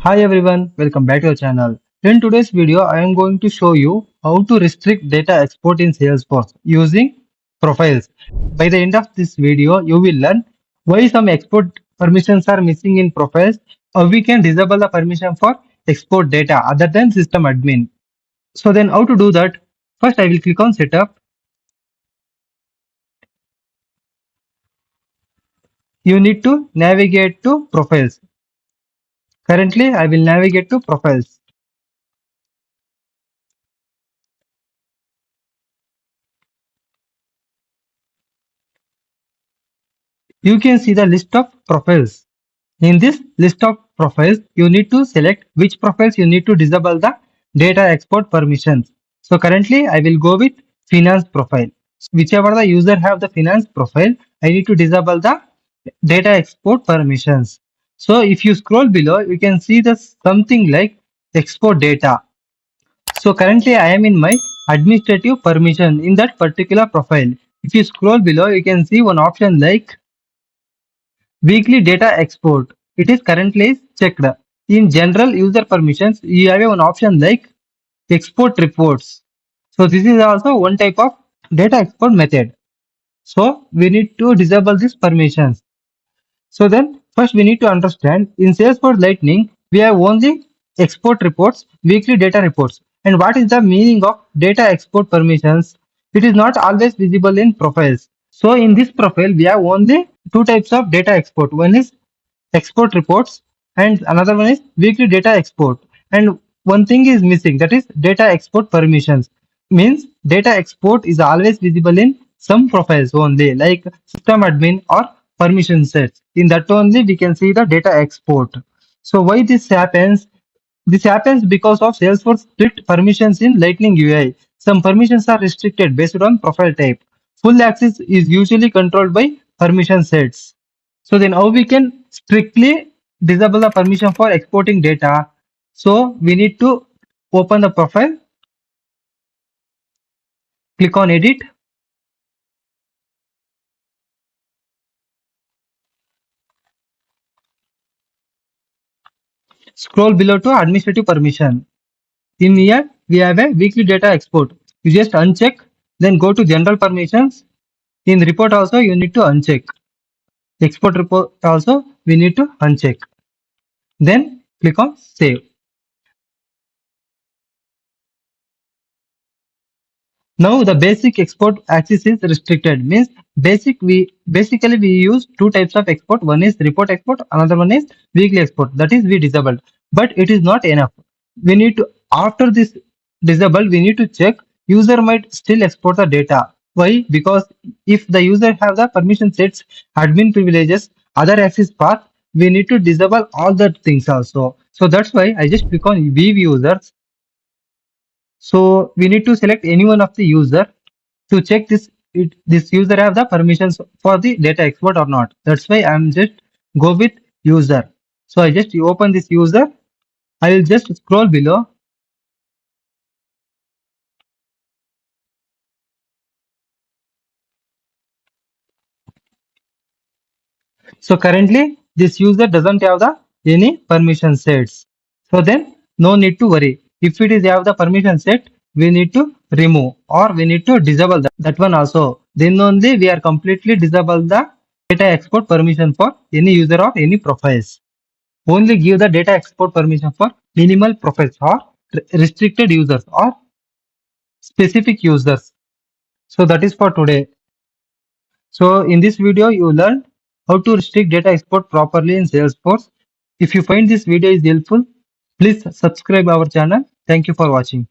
Hi everyone, welcome back to the channel. In today's video, I am going to show you how to restrict data export in Salesforce using profiles. By the end of this video, you will learn why some export permissions are missing in profiles, or we can disable the permission for export data other than system admin. So then how to do that? First, I will click on setup. You need to navigate to profiles. Currently, I will navigate to profiles. You can see the list of profiles. In this list of profiles, you need to select which profiles you need to disable the data export permissions. So currently, I will go with finance profile. So whichever the user have the finance profile, I need to disable the data export permissions. So if you scroll below, you can see the something like export data. So currently, I am in my administrative permission in that particular profile. If you scroll below, you can see one option like weekly data export. It is currently checked. In general user permissions, you have one option like export reports. So this is also one type of data export method. So we need to disable these permissions. So then first we need to understand in Salesforce Lightning, we have only export reports, weekly data reports. And what is the meaning of data export permissions? It is not always visible in profiles. So in this profile, we have only two types of data export. One is export reports and another one is weekly data export. And one thing is missing, that is data export permissions. Means data export is always visible in some profiles only, like system admin or permission sets. In that only we can see the data export. So why this happens? This happens because of Salesforce strict permissions in Lightning UI. Some permissions are restricted based on profile type. Full access is usually controlled by permission sets. So then how we can strictly disable the permission for exporting data? So we need to open the profile, click on edit, scroll below to administrative permission. In here, we have a weekly data export. You just uncheck, then go to general permissions. In report also, you need to uncheck. Export report also, we need to uncheck. Then click on save. Now the basic export access is restricted. Means basically we use two types of export. One is report export, another one is weekly export. That is we disabled. But it is not enough. We need to after this disabled, we need to check user might still export the data. Why? Because if the user have the permission sets, admin privileges, other access path, we need to disable all the things also. So that's why I just click on view users. So we need to select any one of the user to check this user have the permissions for the data export or not. That's why I'm just go with user. So I just open this user. I will just scroll below. So currently this user doesn't have the any permission sets. So then no need to worry. If it is have the permission set, we need to remove or we need to disable that one also. Then only we are completely disable the data export permission for any user of any profiles. Only give the data export permission for minimal profiles or restricted users or specific users. So that is for today. So in this video, you learned how to restrict data export properly in Salesforce. If you find this video is helpful, please subscribe our channel. Thank you for watching.